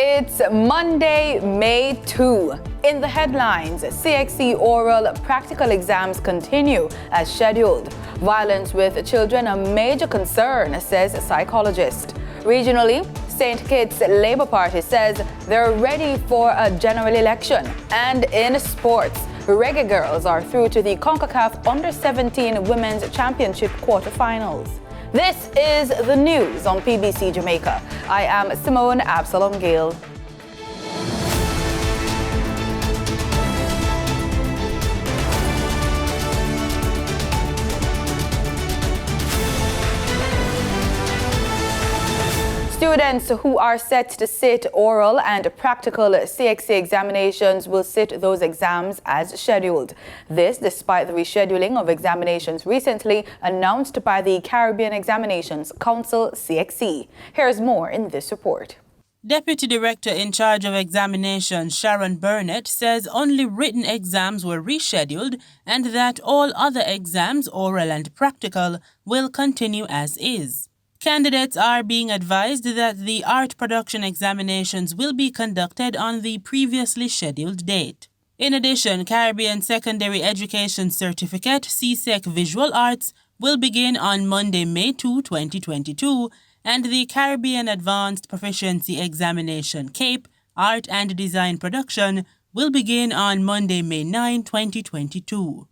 It's Monday, May 2. In the headlines, CXC oral practical exams continue as scheduled. Violence with children a major concern, says a psychologist. Regionally, St. Kitts Labour Party says they're ready for a general election. And in sports, Reggae Girls are through to the CONCACAF Under-17 Women's Championship quarterfinals. This is the news on PBC Jamaica. I am Simone Absalom Gale. Students who are set to sit oral and practical CXC examinations will sit those exams as scheduled. This despite the rescheduling of examinations recently announced by the Caribbean Examinations Council, CXC. Here's more in this report. Deputy Director in charge of examinations Sharon Burnett says only written exams were rescheduled and that all other exams, oral and practical, will continue as is. Candidates are being advised that the art production examinations will be conducted on the previously scheduled date. In addition, Caribbean Secondary Education Certificate (CSEC) Visual Arts will begin on Monday, May 2, 2022, and the Caribbean Advanced Proficiency Examination (CAPE) Art and Design Production will begin on Monday, May 9, 2022.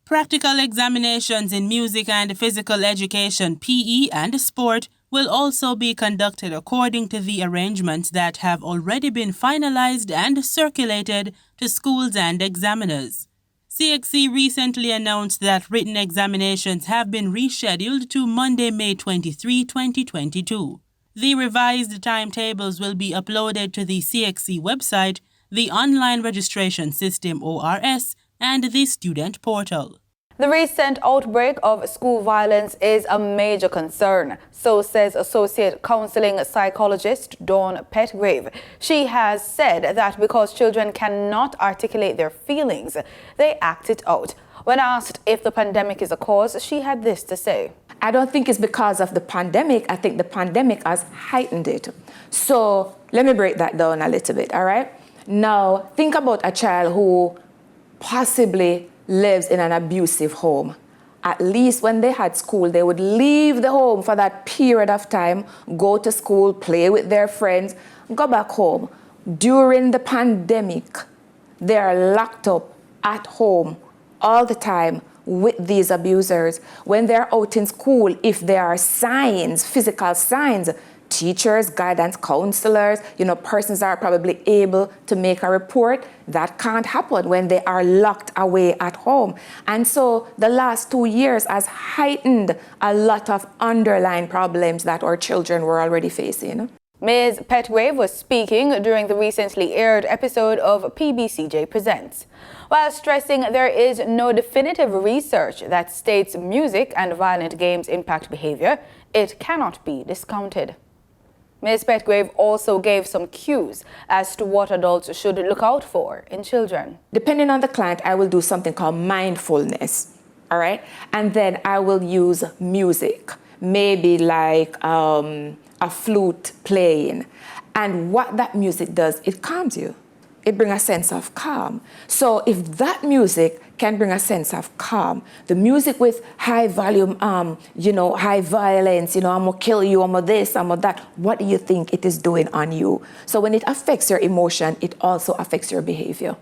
Practical examinations in music and physical education, PE, and sport will also be conducted according to the arrangements that have already been finalized and circulated to schools and examiners. CXC recently announced that written examinations have been rescheduled to Monday, May 23, 2022. The revised timetables will be uploaded to the CXC website, the Online Registration System (ORS), and the student portal. The recent outbreak of school violence is a major concern, so says Associate Counseling Psychologist Dawn Petgrave. She has said that because children cannot articulate their feelings, they act it out. When asked if the pandemic is a cause, she had this to say. I don't think it's because of the pandemic. I think the pandemic has heightened it. So let me break that down a little bit, all right? Now, think about a child who possibly lives in an abusive home. At least when they had school, they would leave the home for that period of time, go to school, play with their friends, go back home. During the pandemic, they are locked up at home all the time with these abusers. When they're out in school, if there are signs, physical signs, teachers, guidance counselors, persons are probably able to make a report. That can't happen when they are locked away at home. And so the last 2 years has heightened a lot of underlying problems that our children were already facing. Ms. Petgrave was speaking during the recently aired episode of PBCJ Presents. While stressing there is no definitive research that states music and violent games impact behavior, it cannot be discounted. Ms. Petgrave also gave some cues as to what adults should look out for in children. Depending on the client, I will do something called mindfulness, all right? And then I will use music, maybe like a flute playing. And what that music does, it calms you. It brings a sense of calm. So if that music can bring a sense of calm, the music with high volume, high violence, I'm gonna kill you, I'm gonna this, I'm gonna that, what do you think it is doing on you? So when it affects your emotion, it also affects your behavior.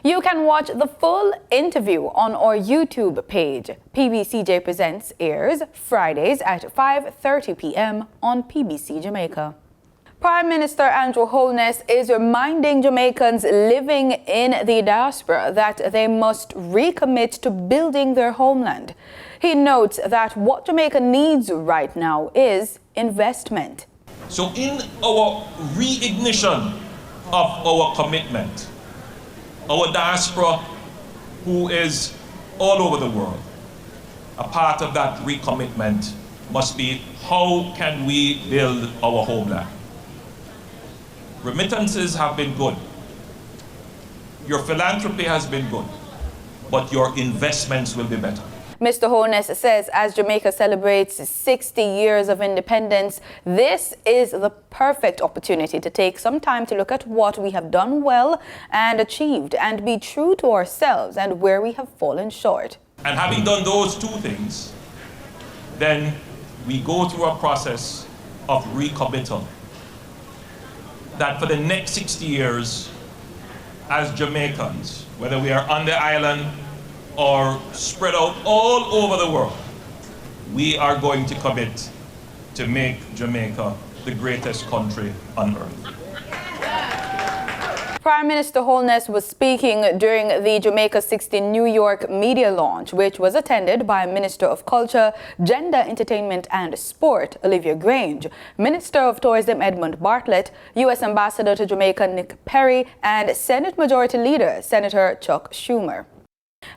You can watch the full interview on our YouTube page. PBCJ Presents airs Fridays at 5:30 p.m. on PBC Jamaica. Prime Minister Andrew Holness is reminding Jamaicans living in the diaspora that they must recommit to building their homeland. He notes that what Jamaica needs right now is investment. So in our reignition of our commitment, our diaspora, who is all over the world, a part of that recommitment must be how can we build our homeland? Remittances have been good. Your philanthropy has been good, but your investments will be better. Mr. Holness says as Jamaica celebrates 60 years of independence, this is the perfect opportunity to take some time to look at what we have done well and achieved and be true to ourselves and where we have fallen short. And having done those two things, then we go through a process of recommittal. That for the next 60 years, as Jamaicans, whether we are on the island or spread out all over the world, we are going to commit to make Jamaica the greatest country on earth. Prime Minister Holness was speaking during the Jamaica 60 New York media launch, which was attended by Minister of Culture, Gender, Entertainment and Sport, Olivia Grange, Minister of Tourism, Edmund Bartlett, U.S. Ambassador to Jamaica, Nick Perry, and Senate Majority Leader, Senator Chuck Schumer.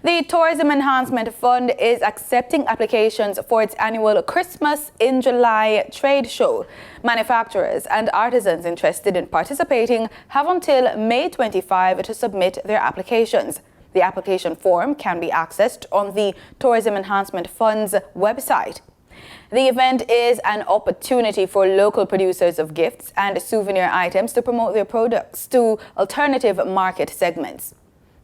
The Tourism Enhancement Fund is accepting applications for its annual Christmas in July trade show. Manufacturers and artisans interested in participating have until May 25 to submit their applications. The application form can be accessed on the Tourism Enhancement Fund's website. The event is an opportunity for local producers of gifts and souvenir items to promote their products to alternative market segments.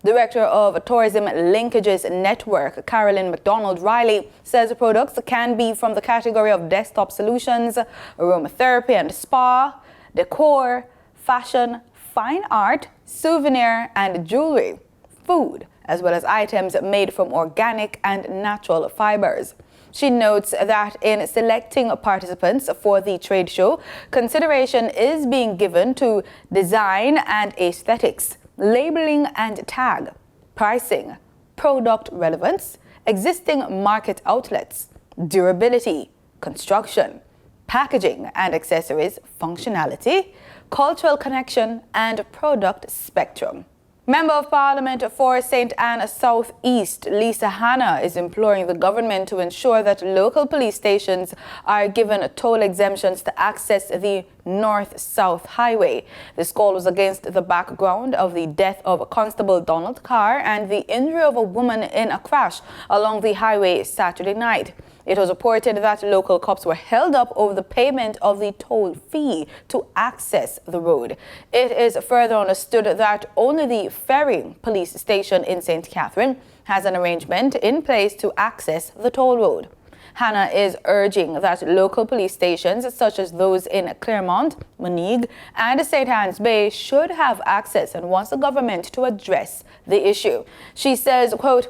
Director of Tourism Linkages Network, Carolyn McDonald-Riley, says the products can be from the category of desktop solutions, aromatherapy and spa, decor, fashion, fine art, souvenir and jewelry, food, as well as items made from organic and natural fibers. She notes that in selecting participants for the trade show, consideration is being given to design and aesthetics, labeling and tag, pricing, product relevance, existing market outlets, durability, construction, packaging and accessories, functionality, cultural connection, and product spectrum. Member of Parliament for St. Anne South East, Lisa Hanna, is imploring the government to ensure that local police stations are given toll exemptions to access the North-South Highway. This call was against the background of the death of Constable Donald Carr and the injury of a woman in a crash along the highway Saturday night. It was reported that local cops were held up over the payment of the toll fee to access the road. It is further understood that only the Ferry police station in St. Catherine has an arrangement in place to access the toll road. Hannah is urging that local police stations such as those in Claremont, Moneague, and St. Anne's Bay should have access and wants the government to address the issue. She says, quote,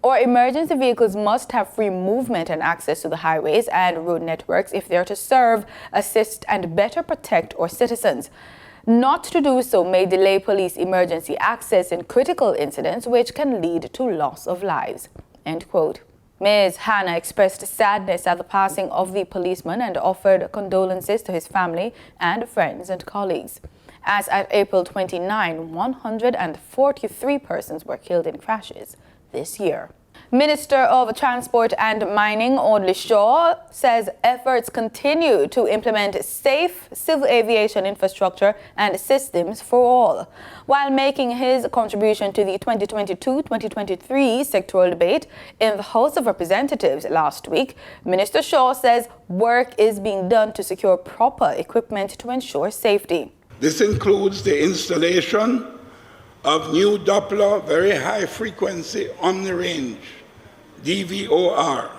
"Our emergency vehicles must have free movement and access to the highways and road networks if they are to serve, assist, and better protect our citizens. Not to do so may delay police emergency access in critical incidents, which can lead to loss of lives." End quote. Ms. Hannah expressed sadness at the passing of the policeman and offered condolences to his family and friends and colleagues. As at April 29, 143 persons were killed in crashes this year. Minister of Transport and Mining, Audley Shaw, says efforts continue to implement safe civil aviation infrastructure and systems for all. While making his contribution to the 2022-2023 sectoral debate in the House of Representatives last week, Minister Shaw says work is being done to secure proper equipment to ensure safety. This includes the installation of new Doppler Very High Frequency Omni-Range, DVOR,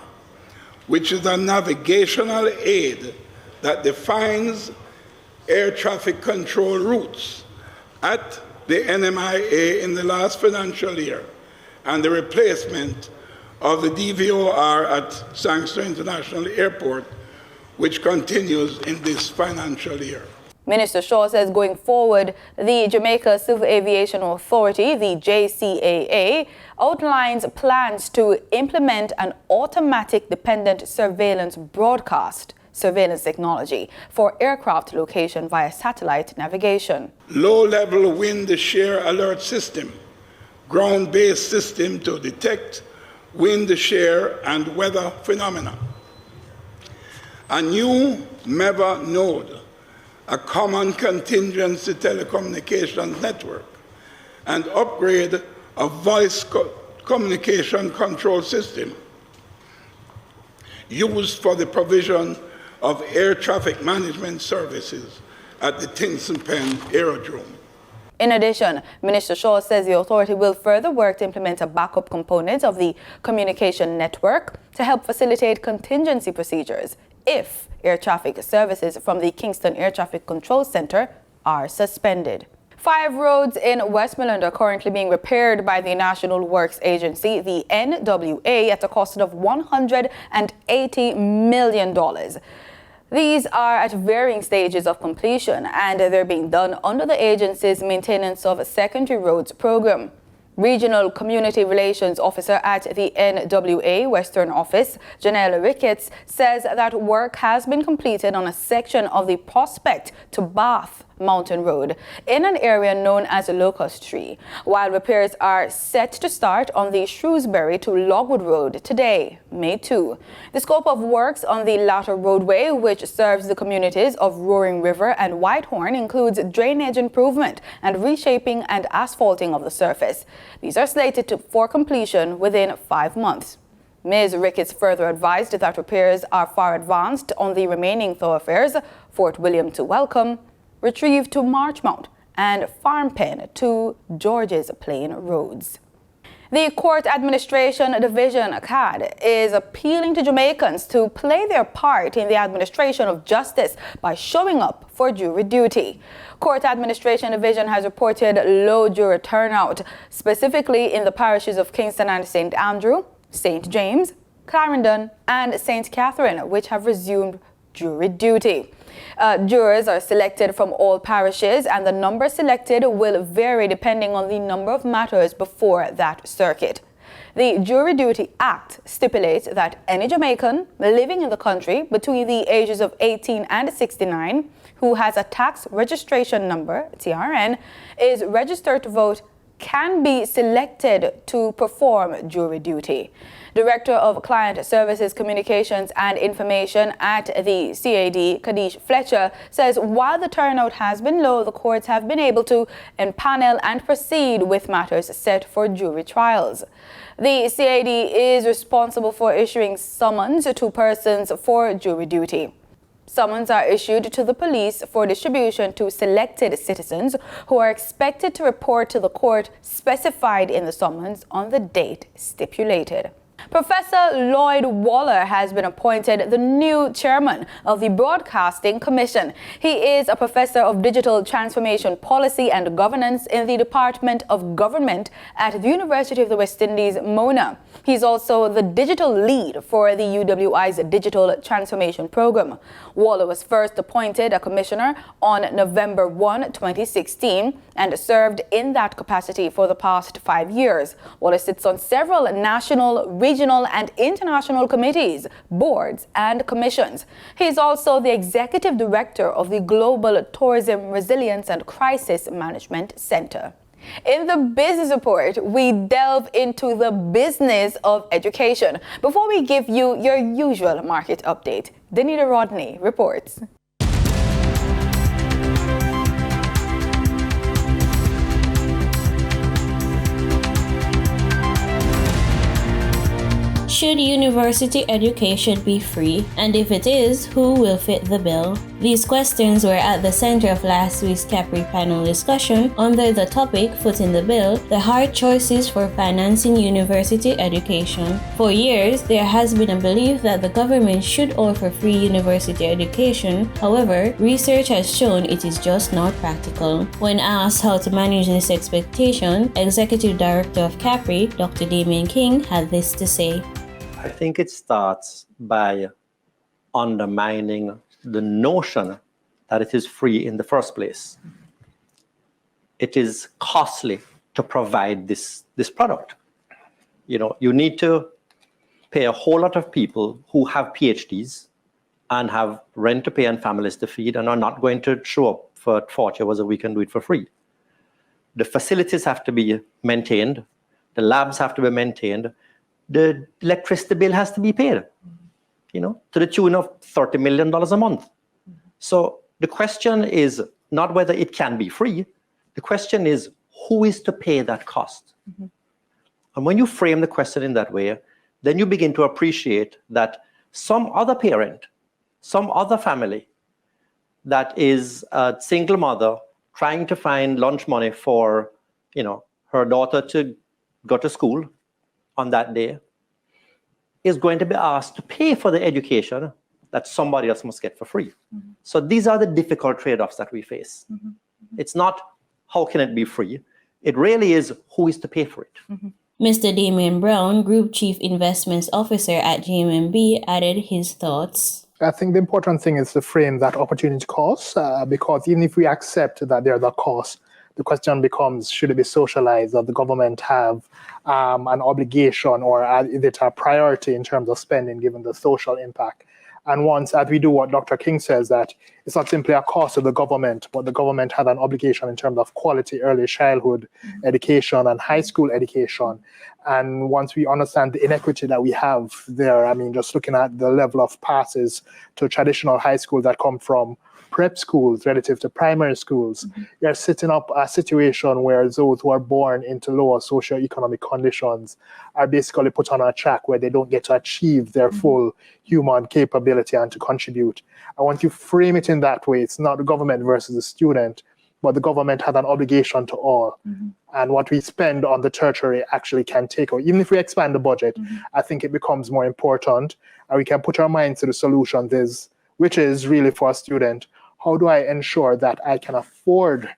which is a navigational aid that defines air traffic control routes at the NMIA in the last financial year, and the replacement of the DVOR at Sangster International Airport, which continues in this financial year. Minister Shaw says going forward, the Jamaica Civil Aviation Authority, the JCAA, outlines plans to implement an automatic dependent surveillance broadcast surveillance technology for aircraft location via satellite navigation. Low-level wind shear alert system, ground-based system to detect wind shear and weather phenomena. A new MEVA node, a common contingency telecommunications network, and upgrade of voice communication control system used for the provision of air traffic management services at the Tinson Pen Aerodrome. In addition, Minister Shaw says the authority will further work to implement a backup component of the communication network to help facilitate contingency procedures if air traffic services from the Kingston Air Traffic Control Center are suspended. 5 roads in Westmoreland are currently being repaired by the National Works Agency, the NWA, at a cost of $180 million. These are at varying stages of completion, and they're being done under the agency's Maintenance of Secondary Roads program. Regional Community Relations Officer at the NWA Western Office, Janelle Ricketts, says that work has been completed on a section of the Prospect to Bath Mountain Road in an area known as Locust Tree, while repairs are set to start on the Shrewsbury to Logwood Road today, May 2. The scope of works on the latter roadway, which serves the communities of Roaring River and Whitehorn, includes drainage improvement and reshaping and asphalting of the surface. These are slated for completion within 5 months. Ms. Ricketts further advised that repairs are far advanced on the remaining thoroughfares, Fort William to Welcome, Retrieve to Marchmount, and Farm Pen to George's Plain roads. The Court Administration Division, CAD, is appealing to Jamaicans to play their part in the administration of justice by showing up for jury duty. Court Administration Division has reported low jury turnout, specifically in the parishes of Kingston and St. Andrew, St. James, Clarendon, and St. Catherine, which have resumed jury duty. Jurors are selected from all parishes, and the number selected will vary depending on the number of matters before that circuit. The Jury Duty Act stipulates that any Jamaican living in the country between the ages of 18 and 69 who has a tax registration number, TRN, is registered to vote can be selected to perform jury duty. Director of Client Services, Communications and Information at the CAD, Kadish Fletcher, says while the turnout has been low, the courts have been able to empanel and proceed with matters set for jury trials. The CAD is responsible for issuing summons to persons for jury duty. Summons are issued to the police for distribution to selected citizens who are expected to report to the court specified in the summons on the date stipulated. Professor Lloyd Waller has been appointed the new chairman of the Broadcasting Commission. He is a professor of digital transformation policy and governance in the Department of Government at the University of the West Indies, Mona. He's also the digital lead for the UWI's digital transformation program. Waller was first appointed a commissioner on November 1, 2016, and served in that capacity for the past 5 years. Waller sits on several national, regional, and international committees, boards, and commissions. He is also the executive director of the Global Tourism Resilience and Crisis Management Center. In the business report, we delve into the business of education. Before we give you your usual market update, Danita Rodney reports. Should university education be free? And if it is, who will fit the bill? These questions were at the center of last week's Capri panel discussion under the topic Footing the Bill, the hard choices for financing university education. For years, there has been a belief that the government should offer free university education. However, research has shown it is just not practical. When asked how to manage this expectation, Executive Director of Capri, Dr. Damien King, had this to say. I think it starts by undermining the notion that it is free in the first place. It is costly to provide this product. You know, you need to pay a whole lot of people who have PhDs and have rent to pay and families to feed and are not going to show up for 40 hours a week and do it for free. The facilities have to be maintained. The labs have to be maintained. The electricity bill has to be paid, you know, to the tune of $30 million a month. So the question is not whether it can be free. The question is, who is to pay that cost? And when you frame the question in that way, then you begin to appreciate that some other parent, some other family that is a single mother trying to find lunch money for, her daughter to go to school on that day is going to be asked to pay for the education that somebody else must get for free. So these are the difficult trade-offs that we face. It's not how can it be free? It really is who is to pay for it. Mr. Damian Brown, Group Chief Investments Officer at JMB, added his thoughts. I think the important thing is to frame that opportunity cost, because even if we accept that there are the costs, the question becomes, should it be socialized, or the government have an obligation, or is it a priority in terms of spending given the social impact? And once, as we do what Dr. King says, that it's not simply a cost to the government, but the government has an obligation in terms of quality early childhood education and high school education. And once we understand the inequity that we have there, I mean, just looking at the level of passes to traditional high school that come from prep schools relative to primary schools, you're setting up a situation where those who are born into lower socioeconomic conditions are basically put on a track where they don't get to achieve their full human capability and to contribute. And once you frame it in that way, it's not the government versus the student, but the government has an obligation to all. And what we spend on the tertiary actually can take, or even if we expand the budget, I think it becomes more important, and we can put our minds to the solution, which is really for a student. How do I ensure that I can afford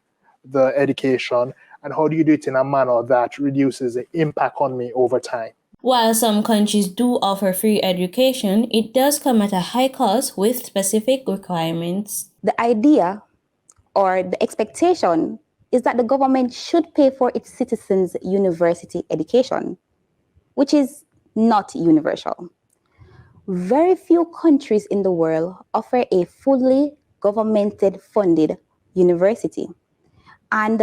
the education, and how do you do it in a manner that reduces the impact on me over time? While some countries do offer free education, it does come at a high cost with specific requirements. The idea or the expectation is that the government should pay for its citizens' university education, which is not universal. Very few countries in the world offer a fully governmented funded university. And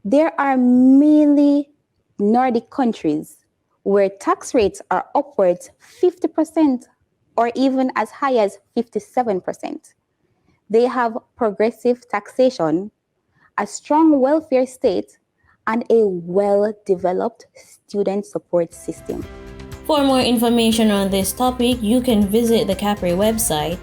there are mainly Nordic countries where tax rates are upwards 50% or even as high as 57%. They have progressive taxation, a strong welfare state, and a well-developed student support system. For more information on this topic, you can visit the CAPRI website.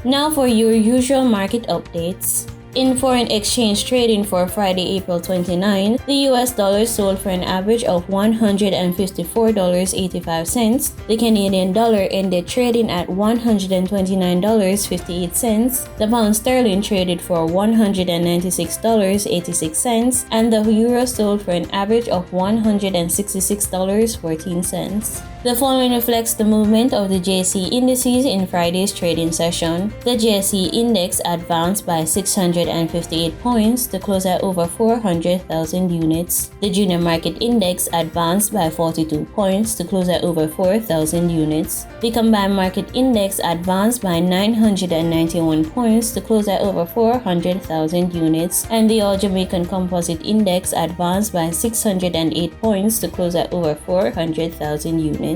Now for your usual market updates. In foreign exchange trading for Friday, April 29, the US dollar sold for an average of $154.85. The Canadian dollar ended trading at $129.58. The pound sterling traded for $196.86, and the euro sold for an average of $166.14. The following reflects the movement of the JSE indices in Friday's trading session. The JSE index advanced by 658 points to close at over 400,000 units. The junior market index advanced by 42 points to close at over 4,000 units. The combined market index advanced by 991 points to close at over 400,000 units. And the All Jamaican Composite Index advanced by 608 points to close at over 400,000 units.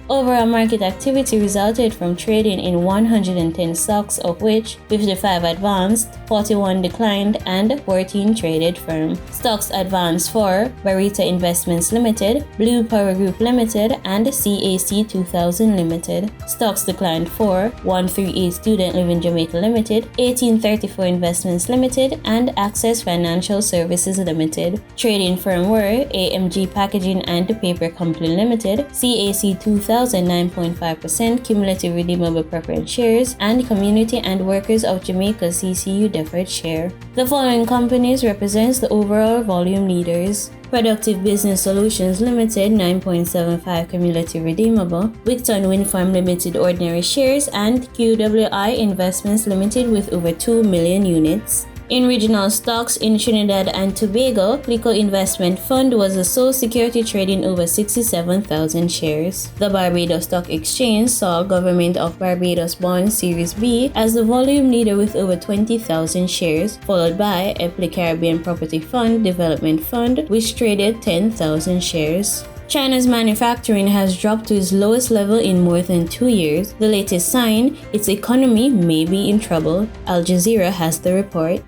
Overall market activity resulted from trading in 110 stocks, of which 55 advanced, 41 declined, and 14 traded firm. Stocks advanced for Barita Investments Limited, Blue Power Group Limited, and CAC 2000 Limited. Stocks declined for 138 Student Living Jamaica Limited, 1834 Investments Limited, and Access Financial Services Limited. Trading firm were AMG Packaging and Paper Company Limited, CAC 2000 9.5% cumulative redeemable preference shares, and Community and Workers of Jamaica CCU deferred share. The following companies represents the overall volume leaders: Productive Business Solutions Limited 9.75 cumulative redeemable, Wigton Wind Farm Limited ordinary shares, and QWI Investments Limited with over 2 million units. In regional stocks in Trinidad and Tobago, Plico Investment Fund was the sole security trading over 67,000 shares. The Barbados Stock Exchange saw Government of Barbados Bond Series B as the volume leader with over 20,000 shares, followed by Epli Caribbean Property Fund Development Fund, which traded 10,000 shares. China's manufacturing has dropped to its lowest level in more than 2 years. The latest sign, its economy may be in trouble. Al Jazeera has the report.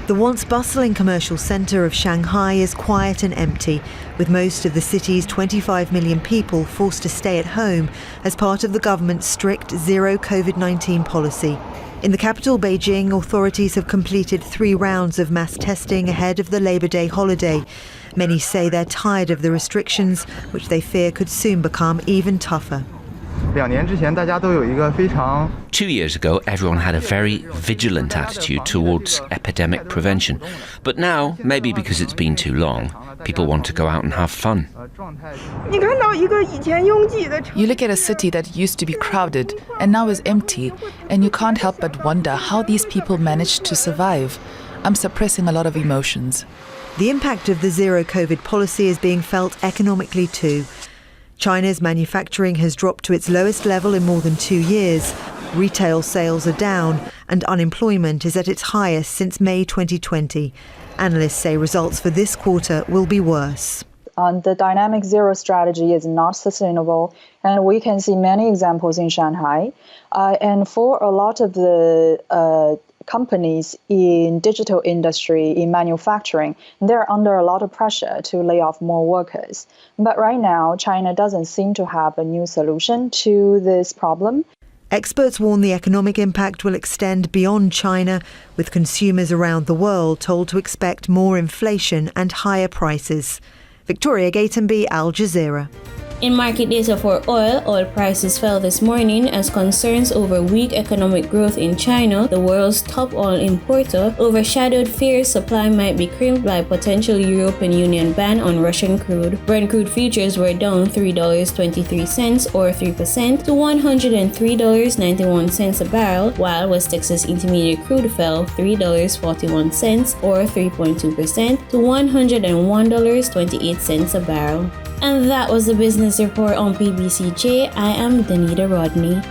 The once bustling commercial centre of Shanghai is quiet and empty, with most of the city's 25 million people forced to stay at home as part of the government's strict zero COVID-19 policy. In the capital, Beijing, authorities have completed 3 rounds of mass testing ahead of the Labor Day holiday. Many say they're tired of the restrictions, which they fear could soon become even tougher. 2 years ago, everyone had a very vigilant attitude towards epidemic prevention. But now, maybe because it's been too long, people want to go out and have fun. You look at a city that used to be crowded and now is empty, and you can't help but wonder how these people managed to survive. I'm suppressing a lot of emotions. The impact of the zero COVID policy is being felt economically too. China's manufacturing has dropped to its lowest level in more than 2 years. Retail sales are down and unemployment is at its highest since May 2020. Analysts say results for this quarter will be worse. The dynamic zero strategy is not sustainable, and we can see many examples in Shanghai. And for a lot of the companies in digital industry, in manufacturing, they're under a lot of pressure to lay off more workers. But right now, China doesn't seem to have a new solution to this problem. Experts warn the economic impact will extend beyond China, with consumers around the world told to expect more inflation and higher prices. Victoria Gatenby, Al Jazeera. In market data for oil prices fell this morning as concerns over weak economic growth in China, the world's top oil importer, overshadowed fears supply might be crimped by a potential European Union ban on Russian crude. Brent crude futures were down $3.23 or 3% to $103.91 a barrel, while West Texas Intermediate crude fell $3.41 or 3.2% to $101.28 a barrel. And that was the business report on PBCJ. I am Danita Rodney.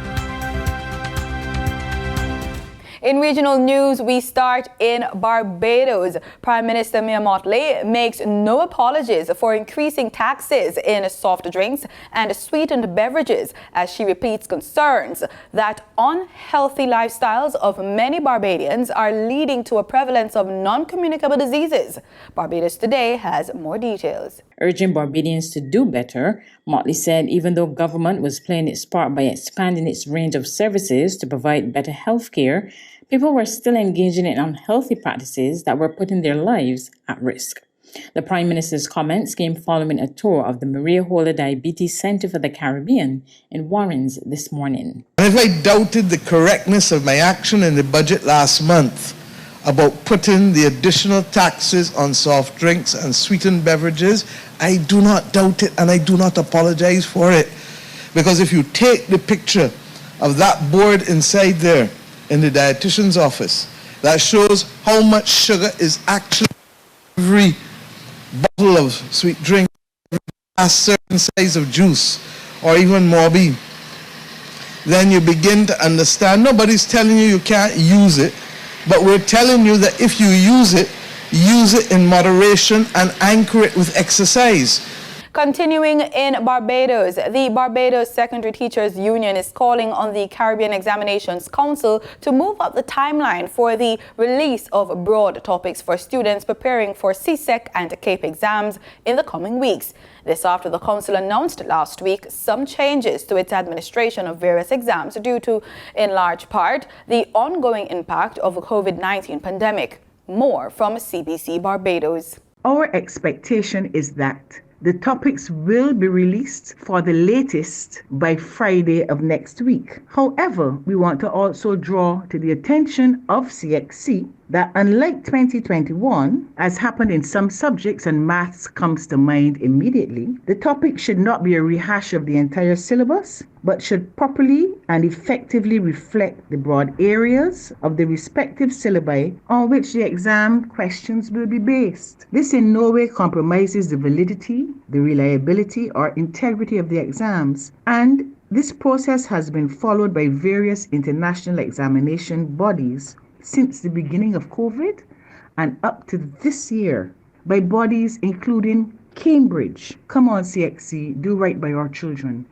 In regional news, we start in Barbados. Prime Minister Mia Mottley makes no apologies for increasing taxes in soft drinks and sweetened beverages as she repeats concerns that unhealthy lifestyles of many Barbadians are leading to a prevalence of non-communicable diseases. Barbados Today has more details. Urging Barbadians to do better, Mottley said even though government was playing its part by expanding its range of services to provide better health care, people were still engaging in unhealthy practices that were putting their lives at risk. The Prime Minister's comments came following a tour of the Maria Holder Diabetes Center for the Caribbean in Warrens this morning. And if I doubted the correctness of my action in the budget last month about putting the additional taxes on soft drinks and sweetened beverages, I do not doubt it and I do not apologize for it. Because if you take the picture of that board inside there in the dietitian's office, that shows how much sugar is actually every bottle of sweet drink, a certain size of juice, or even Morbi, then you begin to understand. Nobody's telling you can't use it, but we're telling you that if you use it in moderation and anchor it with exercise. Continuing in Barbados, the Barbados Secondary Teachers Union is calling on the Caribbean Examinations Council to move up the timeline for the release of broad topics for students preparing for CSEC and CAPE exams in the coming weeks. This after the council announced last week some changes to its administration of various exams due to, in large part, the ongoing impact of the COVID-19 pandemic. More from CBC Barbados. Our expectation is that the topics will be released for the latest by Friday of next week. However, we want to also draw to the attention of CXC that unlike 2021, as happened in some subjects and maths comes to mind immediately, the topic should not be a rehash of the entire syllabus, but should properly and effectively reflect the broad areas of the respective syllabi on which the exam questions will be based. This in no way compromises the validity, the reliability, or integrity of the exams, and this process has been followed by various international examination bodies since the beginning of COVID and up to this year by bodies including Cambridge. Come on, CXC, do right by our children.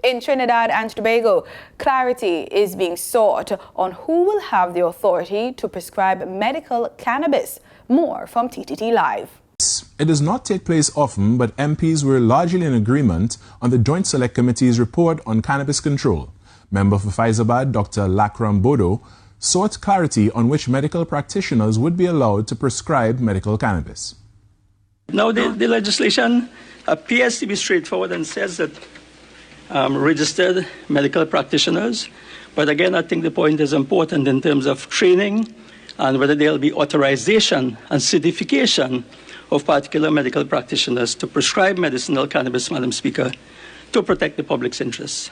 In Trinidad and Tobago, clarity is being sought on who will have the authority to prescribe medical cannabis. More from TTT Live. It does not take place often, but MPs were largely in agreement on the Joint Select Committee's report on cannabis control. Member for Faizabad, Dr. Lakram Bodo, sought clarity on which medical practitioners would be allowed to prescribe medical cannabis. Now the legislation appears to be straightforward and says that registered medical practitioners, but again I think the point is important in terms of training and whether there will be authorization and certification of particular medical practitioners to prescribe medicinal cannabis, Madam Speaker, to protect the public's interests.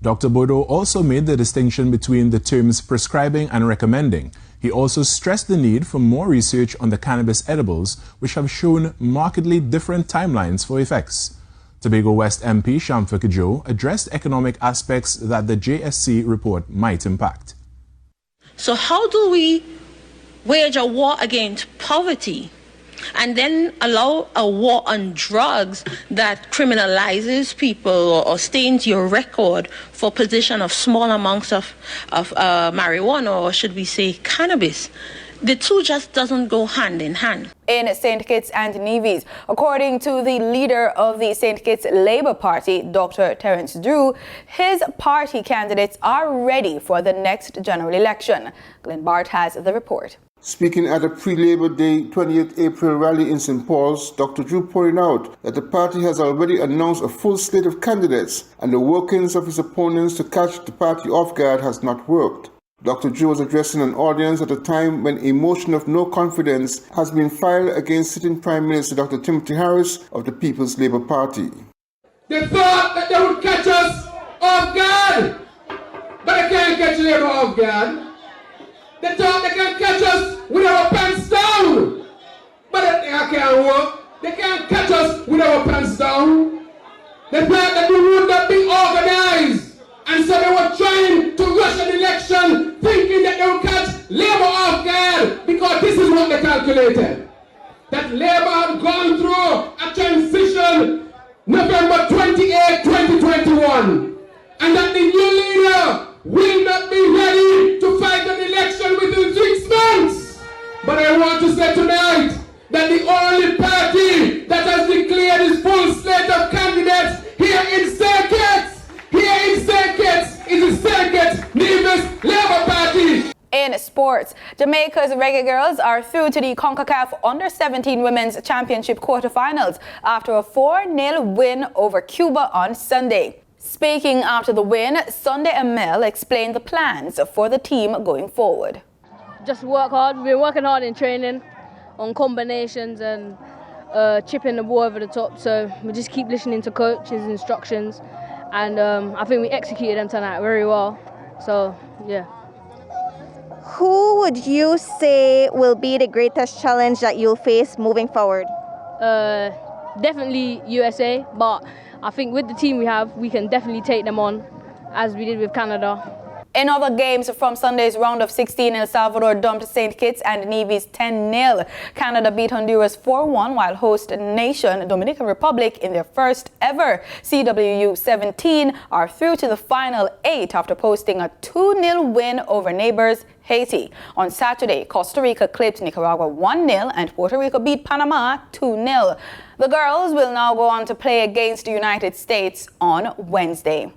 Dr. Bodo also made the distinction between the terms prescribing and recommending. He also stressed the need for more research on the cannabis edibles, which have shown markedly different timelines for effects. Tobago West MP Shamfa Kajo addressed economic aspects that the JSC report might impact. So how do we wage a war against poverty and then allow a war on drugs that criminalizes people or stains your record for possession of small amounts of marijuana, or should we say cannabis? The two just doesn't go hand in hand. In St. Kitts and Nevis, according to the leader of the St. Kitts Labour Party, Dr. Terence Drew, his party candidates are ready for the next general election. Glenn Bart has the report. Speaking at a pre-Labor Day 28th April rally in St. Paul's, Dr. Drew pointed out that the party has already announced a full slate of candidates and the workings of his opponents to catch the party off guard has not worked. Dr. Drew was addressing an audience at a time when a motion of no confidence has been filed against sitting Prime Minister Dr. Timothy Harris of the People's Labour Party. They thought that they would catch us off guard, but they can't catch Labour off guard. They thought they can catch us with our pants down, but they can't work. They can't catch us with our pants down. They thought that we would not be organized. And so they were trying to rush an election, thinking that they would catch Labour off guard, because this is what they calculated. That Labour had gone through a transition November 28, 2021, and that the new leader will not be ready to fight an election within 6 months. But I want to say tonight that the only party that has declared its full slate of candidates here in St. Kitts is the St. Kitts Nevis Labour Party. In sports, Jamaica's Reggae Girls are through to the CONCACAF Under-17 Women's Championship quarterfinals after a 4-0 win over Cuba on Sunday. Speaking after the win, Sunday Amel explained the plans for the team going forward. Just work hard. We've been working hard in training on combinations and chipping the ball over the top. So we just keep listening to coach's instructions. And I think we executed them tonight very well. So, yeah. Who would you say will be the greatest challenge that you'll face moving forward? Definitely USA, but I think with the team we have, we can definitely take them on, as we did with Canada. In other games from Sunday's round of 16, El Salvador dumped St. Kitts and Nevis 10-0. Canada beat Honduras 4-1, while host nation Dominican Republic in their first ever CWU 17 are through to the final 8 after posting a 2-0 win over neighbors Haiti. On Saturday, Costa Rica clipped Nicaragua 1-0 and Puerto Rico beat Panama 2-0. The girls will now go on to play against the United States on Wednesday.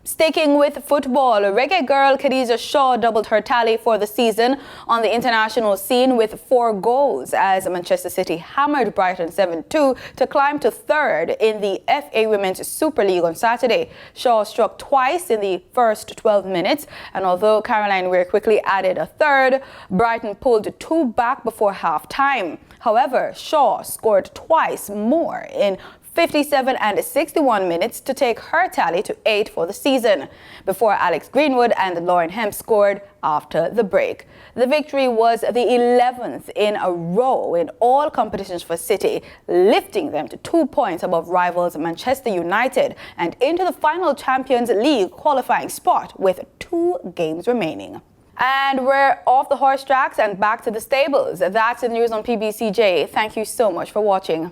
Sticking with football, Reggae girl Khadija Shaw doubled her tally for the season on the international scene with 4 goals as Manchester City hammered Brighton 7-2 to climb to 3rd in the FA Women's Super League on Saturday. Shaw struck twice in the first 12 minutes, and although Caroline Weir quickly added a 3rd, Brighton pulled 2 back before half-time. However, Shaw scored twice more in 57 and 61 minutes to take her tally to 8 for the season, before Alex Greenwood and Lauren Hemp scored after the break. The victory was the 11th in a row in all competitions for City, lifting them to 2 points above rivals Manchester United and into the final Champions League qualifying spot with 2 games remaining. And we're off the horse tracks and back to the stables. That's the news on PBCJ. Thank you so much for watching.